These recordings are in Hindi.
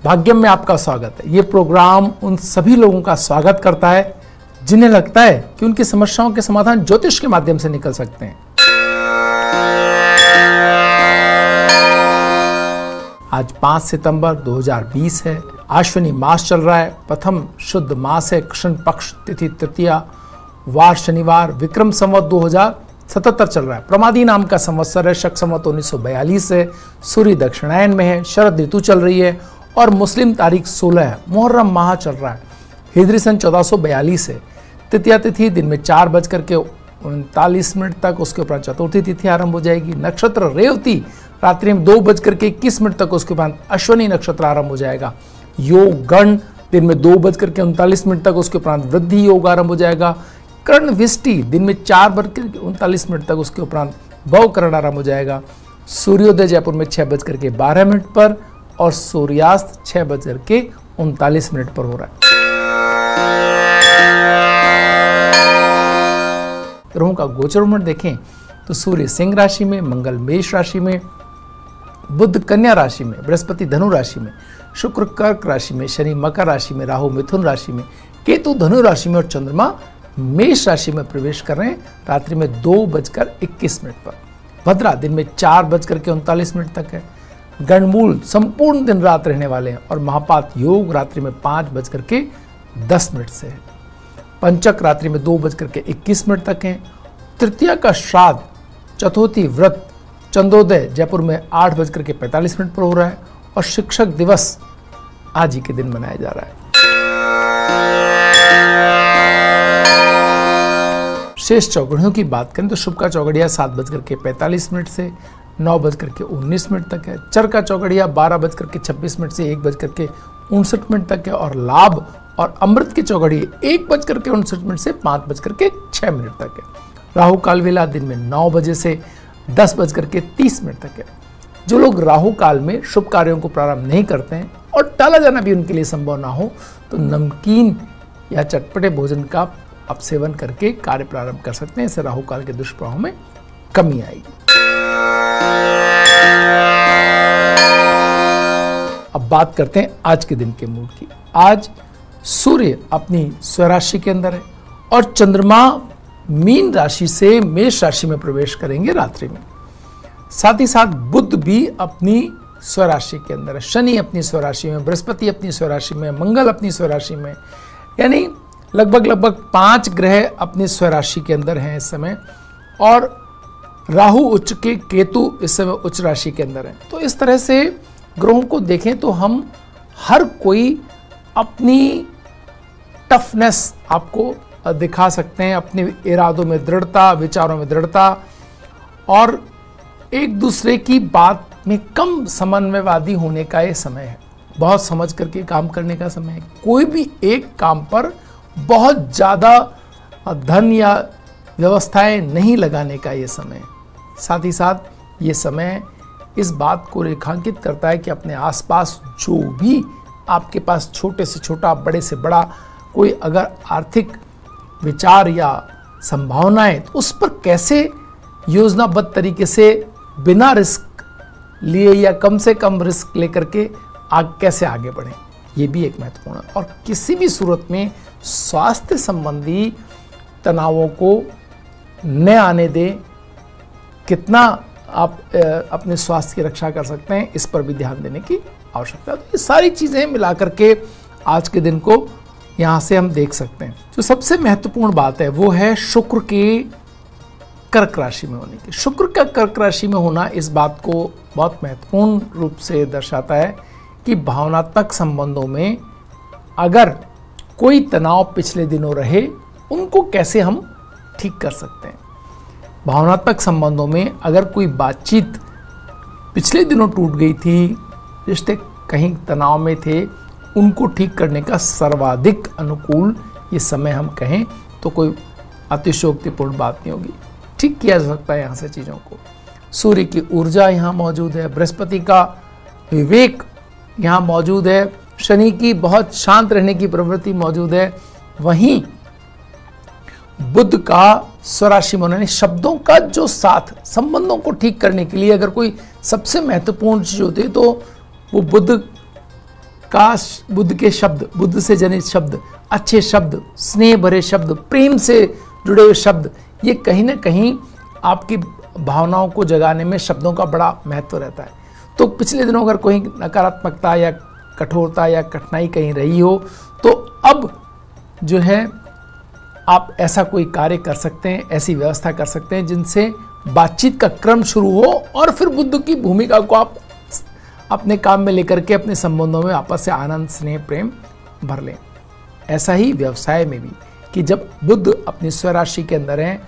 भाग्यम में आपका स्वागत है। ये प्रोग्राम उन सभी लोगों का स्वागत करता है जिन्हें लगता है कि उनकी समस्याओं के समाधान ज्योतिष के माध्यम से निकल सकते हैं। आज 5 सितंबर 2020 है। अश्विनी मास चल रहा है। प्रथम शुद्ध मास है। कृष्ण पक्ष तिथि तृतीया, वार शनिवार, विक्रम संवत 2077 चल रहा है। प्रमादी नाम का संवत्सर है। शक संवत 1942 है। सूर्य दक्षिणायन में है। शरद ऋतु चल रही है और मुस्लिम तारीख 16 है। मुहर्रम माह चल रहा है। हिजरी सन 1442 है। तृतीया तिथि दिन में 4:39 तक, उसके उपरांत चतुर्थी तिथि आरंभ हो जाएगी। नक्षत्र रेवती रात्रि में 2:21 तक, उसके उपरांत अश्विनी नक्षत्र आरंभ हो जाएगा। योग गण दिन में 2:39 तक, उसके उपरांत वृद्धि योग आरंभ हो जाएगा। कर्ण विष्टि दिन में 4:39 तक, उसके उपरांत भव कर्ण आरंभ हो जाएगा। सूर्योदय जयपुर में 6:12 पर और सूर्यास्त 6:39 पर हो रहा है। ग्रहों का गोचर मंडल देखें तो सूर्य सिंह राशि में, मंगल मेष राशि में, बुध कन्या राशि में, बृहस्पति धनु राशि में, शुक्र कर्क राशि में, शनि मकर राशि में, राहु मिथुन राशि में, केतु धनु राशि में और चंद्रमा मेष राशि में प्रवेश कर रहे हैं रात्रि में 2:21 पर। भद्रा दिन में 4:39 तक है। गणमूल संपूर्ण दिन रात रहने वाले हैं और महापात योग रात्रि में 5:10 से है। पंचक रात्रि में 2:21 तक है। तृतीया का श्राद्ध, चतुर्थी व्रत, चंद्रोदय जयपुर में 8:45 पर हो रहा है और शिक्षक दिवस आज ही के दिन मनाया जा रहा है। शेष चौगड़ियों की बात करें तो शुभ का चौगड़िया 7:45 से 9:19 तक है। चर का चौगड़िया 12:26 से 1:59 तक है और लाभ और अमृत की चौगड़िया 1:59 से 5:06 तक है। राहु काल वेला दिन में 9 बजे से 10:30 तक है। जो लोग राहु काल में शुभ कार्यों को प्रारंभ नहीं करते हैं और टाला जाना भी उनके लिए संभव ना हो तो नमकीन या चटपटे भोजन का आप सेवन करके कार्य प्रारंभ कर सकते हैं। इससे राहु काल के दुष्प्रभाव में कमी आएगी। अब बात करते हैं आज के दिन के मूड की। आज सूर्य अपनी स्वराशि के अंदर है और चंद्रमा मीन राशि से मेष राशि में प्रवेश करेंगे रात्रि में। साथ ही साथ बुध भी अपनी स्वराशि के अंदर है। शनि अपनी स्वराशि में, बृहस्पति अपनी स्वराशि में, मंगल अपनी स्वराशि में, यानी लगभग 5 ग्रह अपनी स्वराशि के अंदर हैं इस समय और राहु उच्च के, केतु इस समय उच्च राशि के अंदर है। तो इस तरह से ग्रहों को देखें तो हम हर कोई अपनी टफनेस आपको दिखा सकते हैं, अपने इरादों में दृढ़ता, विचारों में दृढ़ता और एक दूसरे की बात में कम समन्वयवादी होने का ये समय है। बहुत समझ करके काम करने का समय है। कोई भी एक काम पर बहुत ज़्यादा धन या व्यवस्थाएं नहीं लगाने का ये समय है। साथ ही साथ ये समय इस बात को रेखांकित करता है कि अपने आसपास जो भी आपके पास छोटे से छोटा, बड़े से बड़ा कोई अगर आर्थिक विचार या संभावनाएं, तो उस पर कैसे योजनाबद्ध तरीके से बिना रिस्क लिए या कम से कम रिस्क लेकर के कैसे आगे बढ़ें, ये भी एक महत्वपूर्ण है। और किसी भी सूरत में स्वास्थ्य संबंधी तनावों को न आने दें। कितना आप अपने स्वास्थ्य की रक्षा कर सकते हैं, इस पर भी ध्यान देने की आवश्यकता है। तो ये सारी चीज़ें मिला करके आज के दिन को यहाँ से हम देख सकते हैं। जो सबसे महत्वपूर्ण बात है वो है शुक्र के कर्क राशि में होने की। शुक्र का कर्क राशि में होना इस बात को बहुत महत्वपूर्ण रूप से दर्शाता है कि भावनात्मक संबंधों में अगर कोई तनाव पिछले दिनों रहे, उनको कैसे हम ठीक कर सकते हैं। भावनात्मक संबंधों में अगर कोई बातचीत पिछले दिनों टूट गई थी, रिश्ते कहीं तनाव में थे, उनको ठीक करने का सर्वाधिक अनुकूल ये समय हम कहें तो कोई अतिशयोक्तिपूर्ण बात नहीं होगी। ठीक किया जा सकता है यहाँ से चीज़ों को। सूर्य की ऊर्जा यहाँ मौजूद है, बृहस्पति का विवेक यहाँ मौजूद है, शनि की बहुत शांत रहने की प्रवृत्ति मौजूद है। वहीं बुध का स्वराशि में होने, शब्दों का जो साथ, संबंधों को ठीक करने के लिए अगर कोई सबसे महत्वपूर्ण चीज होती है तो वो बुध बुद्ध के शब्द, बुद्ध से जनित शब्द, अच्छे शब्द, स्नेह भरे शब्द, प्रेम से जुड़े हुए शब्द, ये कहीं ना कहीं आपकी भावनाओं को जगाने में शब्दों का बड़ा महत्व रहता है। तो पिछले दिनों अगर कोई नकारात्मकता या कठोरता या कठिनाई कहीं रही हो, तो अब जो है आप ऐसा कोई कार्य कर सकते हैं, ऐसी व्यवस्था कर सकते हैं जिनसे बातचीत का क्रम शुरू हो और फिर बुद्ध की भूमिका को आप अपने काम में लेकर के अपने संबंधों में आपस से आनंद, स्नेह, प्रेम भर लें। ऐसा ही व्यवसाय में भी कि जब बुद्ध अपनी स्वराशि के अंदर हैं,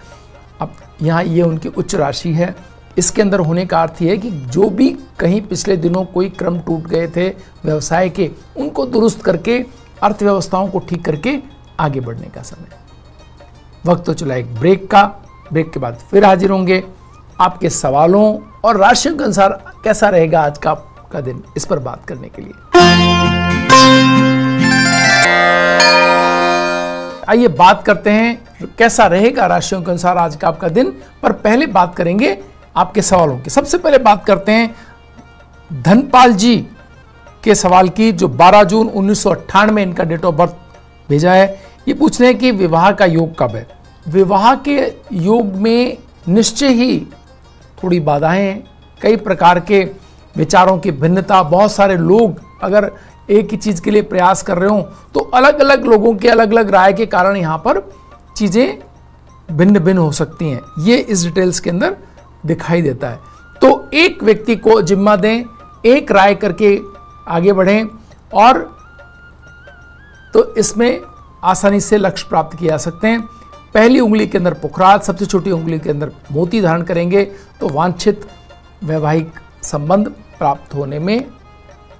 अब यहाँ ये उनकी उच्च राशि है, इसके अंदर होने का अर्थ ये है कि जो भी कहीं पिछले दिनों कोई क्रम टूट गए थे व्यवसाय के, उनको दुरुस्त करके अर्थव्यवस्थाओं को ठीक करके आगे बढ़ने का समय। वक्त तो चला एक ब्रेक का, ब्रेक के बाद फिर हाजिर होंगे आपके सवालों और राशियों के अनुसार कैसा रहेगा आज का दिन, इस पर बात करने के लिए। आइए बात करते हैं कैसा रहेगा राशियों के अनुसार आज का आपका दिन, पर पहले बात करेंगे आपके सवालों की। सबसे पहले बात करते हैं धनपाल जी के सवाल की, जो 12 जून 1998 में इनका डेट ऑफ बर्थ भेजा है। ये पूछ रहे हैं कि विवाह का योग कब है। विवाह के योग में निश्चय ही थोड़ी बाधाएं, कई प्रकार के विचारों की भिन्नता, बहुत सारे लोग अगर एक ही चीज के लिए प्रयास कर रहे हो तो अलग अलग लोगों की अलग अलग राय के कारण यहाँ पर चीजें भिन्न भिन्न हो सकती हैं। ये इस डिटेल्स के अंदर दिखाई देता है। तो एक व्यक्ति को जिम्मा दें, एक राय करके आगे बढ़ें और तो इसमें आसानी से लक्ष्य प्राप्त किया जा सकते हैं। पहली उंगली के अंदर पुखराज, सबसे छोटी उंगली के अंदर मोती धारण करेंगे तो वांछित वैवाहिक संबंध प्राप्त होने में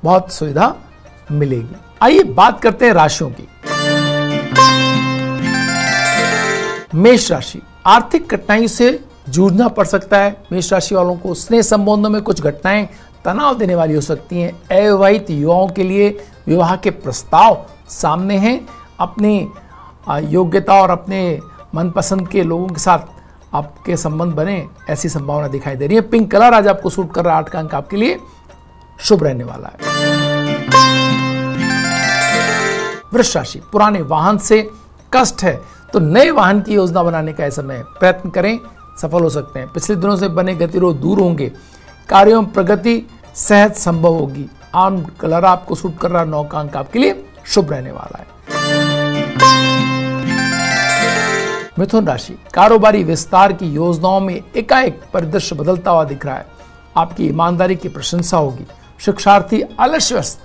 बहुत सुविधा मिलेगी। आइए बात करते हैं राशियों की। मेष राशि, आर्थिक कठिनाई से जूझना पड़ सकता है। मेष राशि वालों को स्नेह संबंधों में कुछ घटनाएं तनाव देने वाली हो सकती हैं। अविवाहित युवाओं के लिए विवाह के प्रस्ताव सामने हैं। अपनी योग्यता और अपने मनपसंद के लोगों के साथ आपके संबंध बने, ऐसी संभावना दिखाई दे रही है। पिंक कलर आज आपको सूट कर रहा है, 8 का अंक आपके लिए शुभ रहने वाला है। वृष राशि, पुराने वाहन से कष्ट है तो नए वाहन की योजना बनाने का समय, प्रयत्न करें, सफल हो सकते हैं। पिछले दिनों से बने गतिरोध दूर होंगे। कार्यों में प्रगति सहज संभव होगी। आम कलर आपको सूट कर रहा है, 9 का अंक आपके लिए शुभ रहने वाला है। मिथुन राशि, कारोबारी विस्तार की योजनाओं में एकाएक परिदृश्य बदलता हुआ दिख रहा है। आपकी ईमानदारी की प्रशंसा होगी। शिक्षार्थी आलस्यवश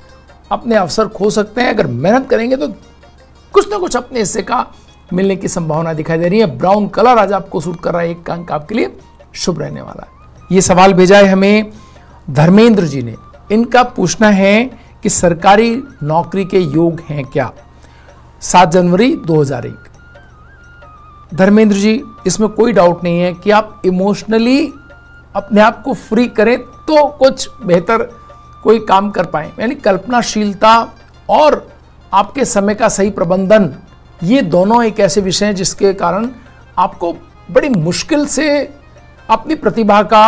अपने अवसर खो सकते हैं। अगर मेहनत करेंगे तो कुछ ना कुछ अपने हिस्से का मिलने की संभावना दिखाई दे रही है। ब्राउन कलर आज आपको सूट कर रहा है, 1 अंक आपके लिए शुभ रहने वाला है। ये सवाल भेजा है हमें धर्मेंद्र जी ने। इनका पूछना है कि सरकारी नौकरी के योग हैं क्या। 7 जनवरी 2001। धर्मेंद्र जी, इसमें कोई डाउट नहीं है कि आप इमोशनली अपने आप को फ्री करें तो कुछ बेहतर कोई काम कर पाए। यानी कल्पनाशीलता और आपके समय का सही प्रबंधन, ये दोनों एक ऐसे विषय हैं जिसके कारण आपको बड़ी मुश्किल से अपनी प्रतिभा का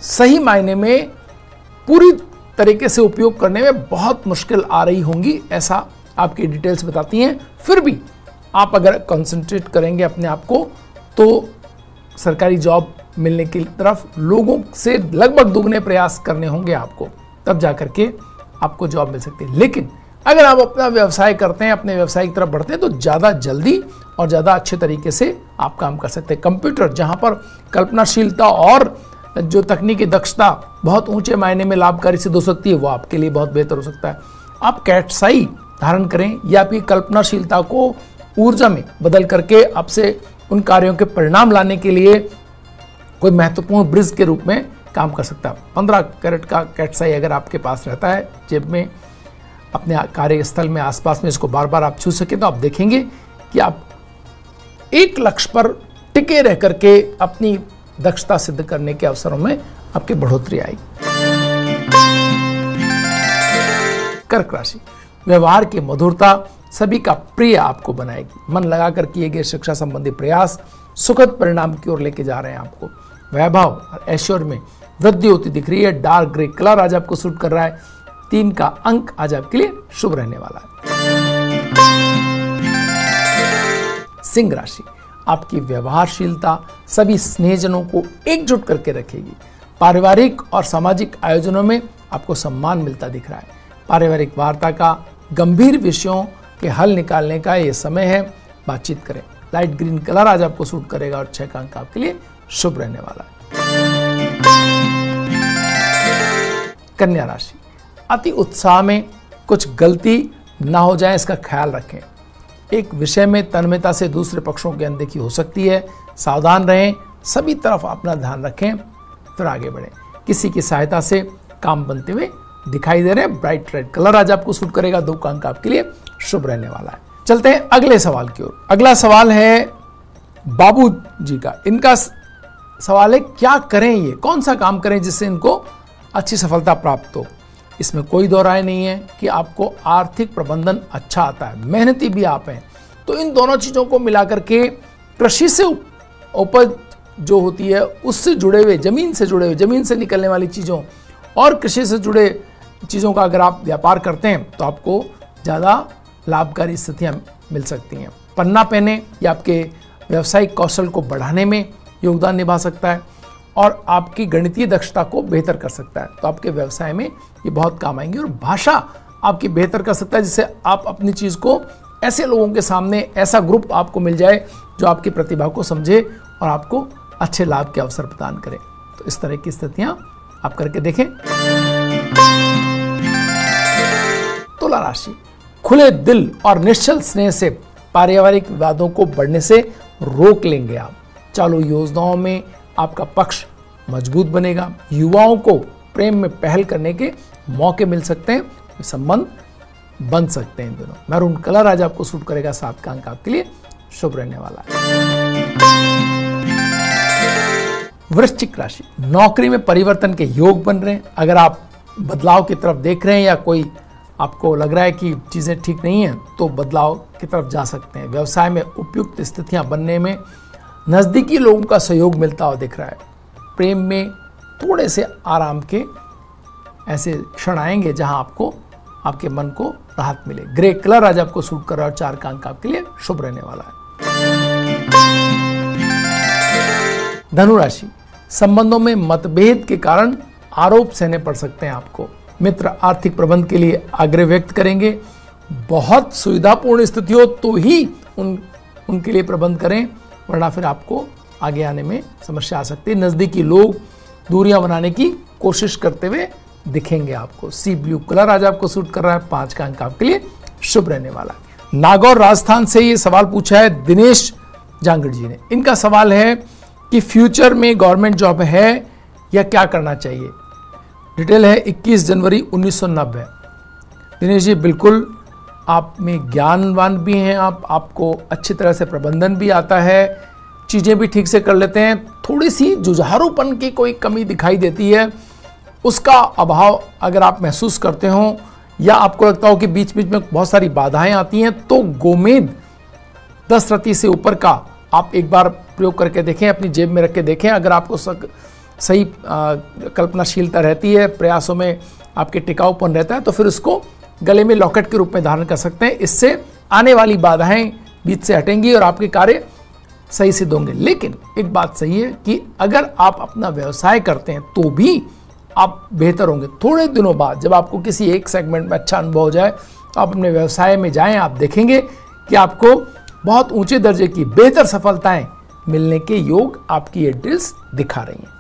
सही मायने में पूरी तरीके से उपयोग करने में बहुत मुश्किल आ रही होंगी, ऐसा आपकी डिटेल्स बताती हैं। फिर भी आप अगर कंसंट्रेट करेंगे अपने आप को तो सरकारी जॉब मिलने की तरफ लोगों से लगभग दुगने प्रयास करने होंगे आपको, तब जाकर के आपको जॉब मिल सकती है। लेकिन अगर आप अपना व्यवसाय करते हैं, अपने व्यवसाय की तरफ बढ़ते हैं तो ज़्यादा जल्दी और ज़्यादा अच्छे तरीके से आप काम कर सकते हैं। कंप्यूटर, जहाँ पर कल्पनाशीलता और जो तकनीकी दक्षता बहुत ऊंचे मायने में लाभकारी सिद्ध हो सकती है, वो आपके लिए बहुत बेहतर हो सकता है। आप कैटसाई धारण करें या आपकी कल्पनाशीलता को ऊर्जा में बदल करके आपसे उन कार्यों के परिणाम लाने के लिए कोई महत्वपूर्ण ब्रिज के रूप में काम कर सकता है। 15 कैरेट का कैटसाई अगर आपके पास रहता है जेब में, अपने कार्यस्थल में आसपास में, इसको बार बार आप छू सके तो आप देखेंगे कि आप एक लक्ष्य पर टिके रह करके अपनी दक्षता सिद्ध करने के अवसरों में आपकी बढ़ोतरी आई। कर्क राशि, व्यवहार की मधुरता सभी का प्रिय आपको बनाएगी। मन लगाकर किए गए शिक्षा संबंधी प्रयास सुखद परिणाम की ओर लेके जा रहे हैं आपको। वैभव और ऐश्वर्य में वृद्धि होती दिख रही है। डार्क ग्रे कलर आज आपको सूट कर रहा है, 3 का अंक आज आपके लिए शुभ रहने वाला है। सिंह राशि, आपकी व्यवहारशीलता सभी स्नेहजनों को एकजुट करके रखेगी। पारिवारिक और सामाजिक आयोजनों में आपको सम्मान मिलता दिख रहा है। पारिवारिक वार्ता का गंभीर विषयों के हल निकालने का यह समय है, बातचीत करें। लाइट ग्रीन कलर आज आपको सूट करेगा और 6 का अंक आपके लिए शुभ रहने वाला है। कन्या राशि, अति उत्साह में कुछ गलती ना हो जाए इसका ख्याल रखें। एक विषय में तन्मयता से दूसरे पक्षों की अनदेखी हो सकती है, सावधान रहें, सभी तरफ अपना ध्यान रखें, फिर आगे बढ़ें। किसी की सहायता से काम बनते हुए दिखाई दे रहे हैं। ब्राइट रेड कलर आज आपको सूट करेगा, 2 का अंक आपके लिए शुभ रहने वाला है। चलते हैं अगले सवाल की ओर। अगला सवाल है बाबू जी का। इनका सवाल है क्या करें, ये कौन सा काम करें जिससे इनको अच्छी सफलता प्राप्त हो। इसमें कोई दो राय नहीं है कि आपको आर्थिक प्रबंधन अच्छा आता है, मेहनती भी आप हैं, तो इन दोनों चीज़ों को मिलाकर के कृषि से उपज जो होती है उससे जुड़े हुए, जमीन से जुड़े हुए, जमीन से निकलने वाली चीज़ों और कृषि से जुड़े चीज़ों का अगर आप व्यापार करते हैं तो आपको ज़्यादा लाभकारी स्थितियाँ मिल सकती हैं। पन्ना पहने या आपके व्यावसायिक कौशल को बढ़ाने में योगदान निभा सकता है और आपकी गणितीय दक्षता को बेहतर कर सकता है, तो आपके व्यवसाय में ये बहुत काम आएंगे। और भाषा आपकी बेहतर कर सकता है, जिससे आप अपनी चीज़ को ऐसे लोगों के सामने, ऐसा ग्रुप आपको मिल जाए जो आपकी प्रतिभा को समझे और आपको अच्छे लाभ के अवसर प्रदान करे। तो इस तरह की स्थितियाँ आप करके देखें। तुला राशि, खुले दिल और निश्चल स्नेह से पारिवारिक विवादों को बढ़ने से रोक लेंगे आप। चालू योजनाओं में आपका पक्ष मजबूत बनेगा। युवाओं को प्रेम में पहल करने के मौके मिल सकते हैं, संबंध बन सकते हैं इन दिनों। मैरून कलर आज आपको सूट करेगा, 7 का अंक आपके लिए शुभ रहने वाला है। वृश्चिक राशि, नौकरी में परिवर्तन के योग बन रहे हैं। अगर आप बदलाव की तरफ देख रहे हैं या कोई आपको लग रहा है कि चीज़ें ठीक नहीं हैं तो बदलाव की तरफ जा सकते हैं। व्यवसाय में उपयुक्त स्थितियां बनने में नज़दीकी लोगों का सहयोग मिलता हुआ दिख रहा है। प्रेम में थोड़े से आराम के ऐसे क्षण आएंगे जहां आपको आपके मन को राहत मिले। ग्रे कलर आज आपको सूट कर रहा है और 4 का अंक आपके लिए शुभ रहने वाला है। धनु राशि, संबंधों में मतभेद के कारण आरोप सहने पड़ सकते हैं आपको। मित्र आर्थिक प्रबंध के लिए आग्रह व्यक्त करेंगे। बहुत सुविधापूर्ण स्थिति हो तो ही उनके लिए प्रबंध करें, वरना फिर आपको आगे आने में समस्या आ सकती है। नज़दीकी लोग दूरियां बनाने की कोशिश करते हुए दिखेंगे आपको। सी ब्लू कलर आज आपको सूट कर रहा है, 5 का अंक आपके लिए शुभ रहने वाला है। नागौर राजस्थान से ये सवाल पूछा है दिनेश जांगड़ जी ने। इनका सवाल है कि फ्यूचर में गवर्नमेंट जॉब है या क्या करना चाहिए। डिटेल है 21 जनवरी 1990। दिनेश जी, बिल्कुल आप में ज्ञानवान भी हैं, आपको अच्छी तरह से प्रबंधन भी आता है, चीज़ें भी ठीक से कर लेते हैं। थोड़ी सी जुझारूपन की कोई कमी दिखाई देती है, उसका अभाव अगर आप महसूस करते हो या आपको लगता हो कि बीच बीच में बहुत सारी बाधाएं आती हैं, तो गोमेद 10 रत्ती से ऊपर का आप एक बार प्रयोग करके देखें, अपनी जेब में रख के देखें। अगर आपको सही कल्पनाशीलता रहती है, प्रयासों में आपके टिकाऊपन रहता है, तो फिर उसको गले में लॉकेट के रूप में धारण कर सकते हैं। इससे आने वाली बाधाएं बीच से हटेंगी और आपके कार्य सही सिद्ध होंगे। लेकिन एक बात सही है कि अगर आप अपना व्यवसाय करते हैं तो भी आप बेहतर होंगे। थोड़े दिनों बाद जब आपको किसी एक सेगमेंट में अच्छा अनुभव हो जाए तो आप अपने व्यवसाय में जाएं, आप देखेंगे कि आपको बहुत ऊंचे दर्जे की बेहतर सफलताएं मिलने के योग आपकी ये ड्रिल्स दिखा रही हैं।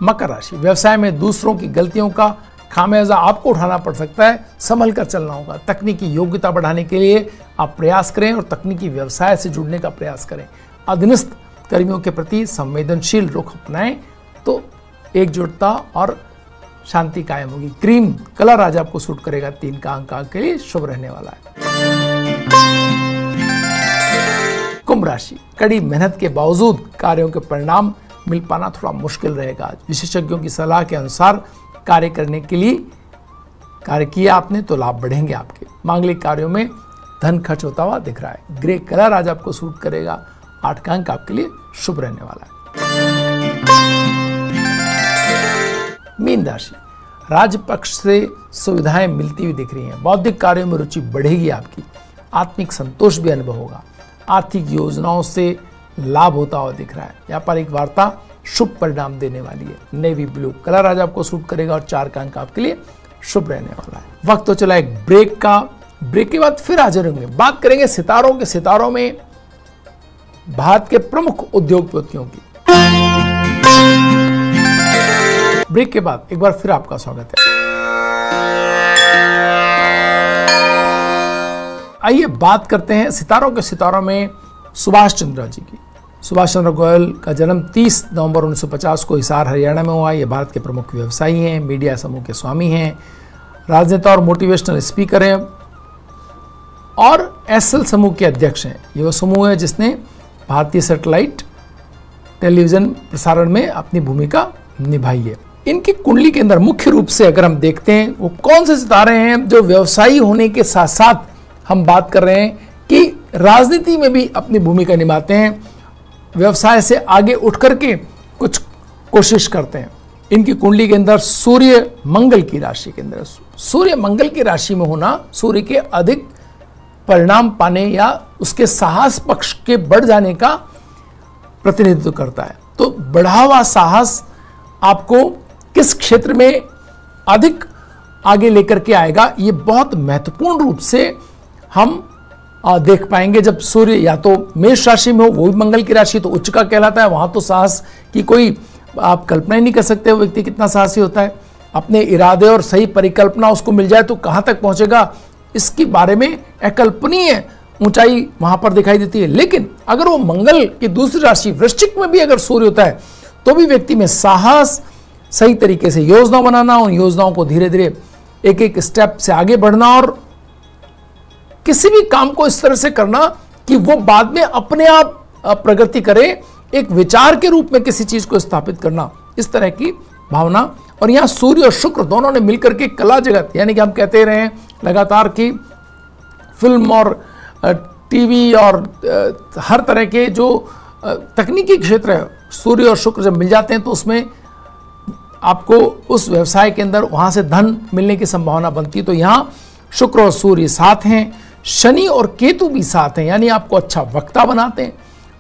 मकर राशि, व्यवसाय में दूसरों की गलतियों का खामियाजा आपको उठाना पड़ सकता है, संभल कर चलना होगा। तकनीकी योग्यता बढ़ाने के लिए आप प्रयास करें और तकनीकी व्यवसाय से जुड़ने का प्रयास करें। अधीनस्थ कर्मियों के प्रति संवेदनशील रुख अपनाएं तो एकजुटता और शांति कायम होगी। क्रीम कलर आज आपको सूट करेगा, 3 का अंक के लिए शुभ रहने वाला है। कुंभ राशि, कड़ी मेहनत के बावजूद कार्यों के परिणाम मिल पाना थोड़ा मुश्किल रहेगा। आज विशेषज्ञों की सलाह के अनुसार कार्य करने के लिए कार्य किया आपने तो लाभ बढ़ेंगे आपके। मांगलिक कार्यों में धन खर्च होता हुआ दिख रहा है। ग्रे कलर आज आपको सूट करेगा, 8 का अंक आपके लिए शुभ रहने वाला है। मीन राशि, राज्य पक्ष से सुविधाएं मिलती हुई दिख रही हैं। बौद्धिक कार्यों में रुचि बढ़ेगी आपकी। आत्मिक संतोष भी अनुभव होगा। आर्थिक योजनाओं से लाभ होता हुआ दिख रहा है। व्यापारिक वार्ता शुभ परिणाम देने वाली है। नेवी ब्लू कलर आज आपको सूट करेगा और 4 का अंक आपके लिए शुभ रहने वाला है। वक्त तो चला एक ब्रेक का। ब्रेक के बाद फिर हाजिर होंगे। बात करेंगे सितारों के। सितारों में भारत के प्रमुख उद्योगपतियों की। ब्रेक के बाद एक बार फिर आपका स्वागत है। आइए बात करते हैं सितारों के। सितारों में सुभाष चंद्र जी की। सुभाष चंद्र गोयल का जन्म 30 नवंबर 1950 को हिसार हरियाणा में हुआ। ये भारत के प्रमुख व्यवसायी हैं, मीडिया समूह के स्वामी हैं, राजनेता और मोटिवेशनल स्पीकर हैं और एसएल समूह के अध्यक्ष हैं। ये वो समूह है जिसने भारतीय सैटेलाइट टेलीविजन प्रसारण में अपनी भूमिका निभाई है। इनकी कुंडली के अंदर मुख्य रूप से अगर हम देखते हैं वो कौन से सितारे हैं जो व्यवसायी होने के साथ साथ हम बात कर रहे हैं कि राजनीति में भी अपनी भूमिका निभाते हैं, व्यवसाय से आगे उठ करके कुछ कोशिश करते हैं। इनकी कुंडली के अंदर सूर्य मंगल की राशि के अंदर, सूर्य मंगल की राशि में होना सूर्य के अधिक परिणाम पाने या उसके साहस पक्ष के बढ़ जाने का प्रतिनिधित्व करता है। तो बढ़ा हुआ साहस आपको किस क्षेत्र में अधिक आगे लेकर के आएगा, ये बहुत महत्वपूर्ण रूप से हम देख पाएंगे जब सूर्य या तो मेष राशि में हो, वो भी मंगल की राशि, तो उच्च का कहलाता है। वहां तो साहस की कोई आप कल्पना ही नहीं कर सकते वो व्यक्ति कितना साहसी होता है। अपने इरादे और सही परिकल्पना उसको मिल जाए तो कहां तक पहुंचेगा, इसके बारे में अकल्पनीय ऊंचाई वहां पर दिखाई देती है। लेकिन अगर वो मंगल की दूसरी राशि वृश्चिक में भी अगर सूर्य होता है तो भी व्यक्ति में साहस, सही तरीके से योजना बनाना, उन योजनाओं को धीरे धीरे एक एक स्टेप से आगे बढ़ना और किसी भी काम को इस तरह से करना कि वो बाद में अपने आप प्रगति करे, एक विचार के रूप में किसी चीज को स्थापित करना, इस तरह की भावना। और यहां सूर्य और शुक्र दोनों ने मिलकर के कला जगत, यानी कि हम कहते रहे हैं लगातार की फिल्म और टीवी और हर तरह के जो तकनीकी क्षेत्र है, सूर्य और शुक्र जब मिल जाते हैं तो उसमें आपको उस व्यवसाय के अंदर वहां से धन मिलने की संभावना बनती है। तो यहां शुक्र और सूर्य साथ हैं, शनि और केतु भी साथ हैं, यानी आपको अच्छा वक्ता बनाते हैं।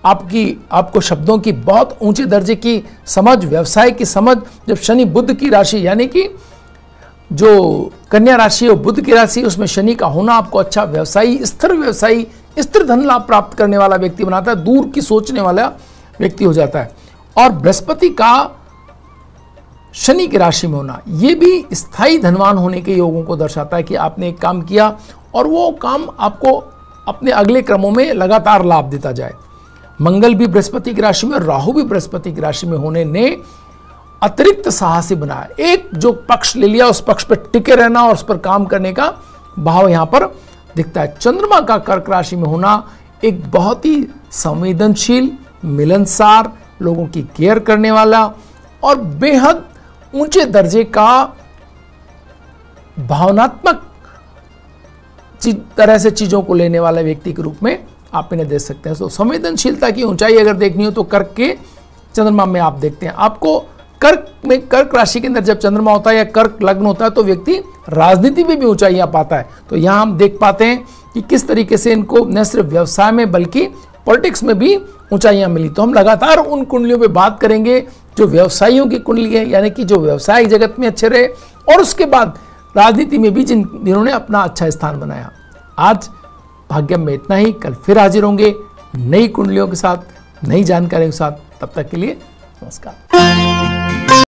आपको शब्दों की बहुत ऊंचे दर्जे की समझ, व्यवसाय की समझ, जब शनि बुध की राशि यानी कि जो कन्या राशि और बुध की राशि, उसमें शनि का होना आपको अच्छा व्यवसायी, स्थिर धन लाभ प्राप्त करने वाला व्यक्ति बनाता है, दूर की सोचने वाला व्यक्ति हो जाता है। और बृहस्पति का शनि की राशि में होना, यह भी स्थायी धनवान होने के योगों को दर्शाता है कि आपने एक काम किया और वो काम आपको अपने अगले क्रमों में लगातार लाभ देता जाए। मंगल भी बृहस्पति की राशि में, राहु भी बृहस्पति की राशि में होने ने अतिरिक्त साहसी बनाया। एक जो पक्ष ले लिया उस पक्ष पर टिके रहना और उस पर काम करने का भाव यहां पर दिखता है। चंद्रमा का कर्क राशि में होना एक बहुत ही संवेदनशील, मिलनसार, लोगों की केयर करने वाला और बेहद ऊंचे दर्जे का भावनात्मक तरह से चीजों को लेने वाले व्यक्ति के रूप में आप इन्हें देख सकते हैं। तो संवेदनशीलता की ऊंचाई अगर देखनी हो तो कर्क के चंद्रमा में आप देखते हैं। आपको कर्क राशि के अंदर जब चंद्रमा होता है या कर्क लग्न होता है तो व्यक्ति राजनीति में भी ऊंचाइयां पाता है। तो यहां हम देख पाते हैं कि किस तरीके से इनको न सिर्फ व्यवसाय में बल्कि पॉलिटिक्स में भी ऊंचाइयां मिली। तो हम लगातार उन कुंडलियों पे बात करेंगे जो व्यवसायियों की कुंडली है, यानी कि जो व्यवसायिक जगत में अच्छे रहे और उसके बाद राजनीति में भी जिन्होंने अपना अच्छा स्थान बनाया। आज भाग्यम में इतना ही। कल फिर हाजिर होंगे नई कुंडलियों के साथ, नई जानकारियों के साथ। तब तक के लिए नमस्कार।